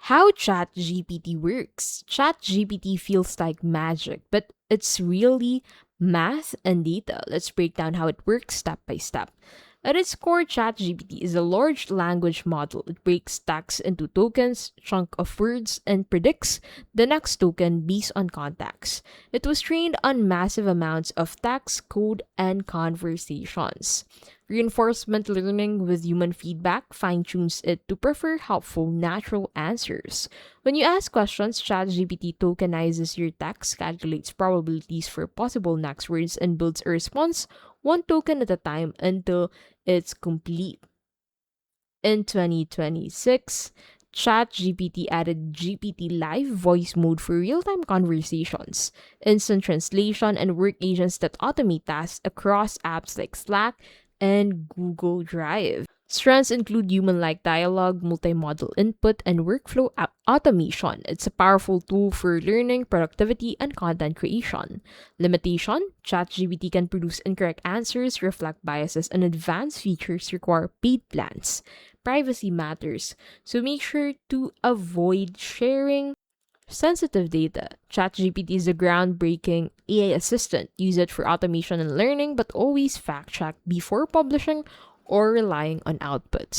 How ChatGPT works. ChatGPT feels like magic, but it's really math and data. Let's break down how it works step by step. At its core, ChatGPT is a large language model. It breaks text into tokens, chunk of words, and predicts the next token based on context. It was trained on massive amounts of text, code, and conversations. Reinforcement learning with human feedback fine tunes it to prefer helpful, natural answers. When you ask questions, ChatGPT tokenizes your text, calculates probabilities for possible next words, and builds a response one token at a time until it's complete. In 2026, ChatGPT added GPT Live voice mode for real time conversations, instant translation, and work agents that automate tasks across apps like Slack and Google Drive. Strengths include human like dialogue, multimodal input, and workflow automation. It's a powerful tool for learning, productivity, and content creation. Limitation: ChatGPT can produce incorrect answers, reflect biases, and advanced features require paid plans. Privacy matters, so make sure to avoid sharing sensitive data. ChatGPT is a groundbreaking AI assistant. Use it for automation and learning, but always fact check before publishing or relying on outputs.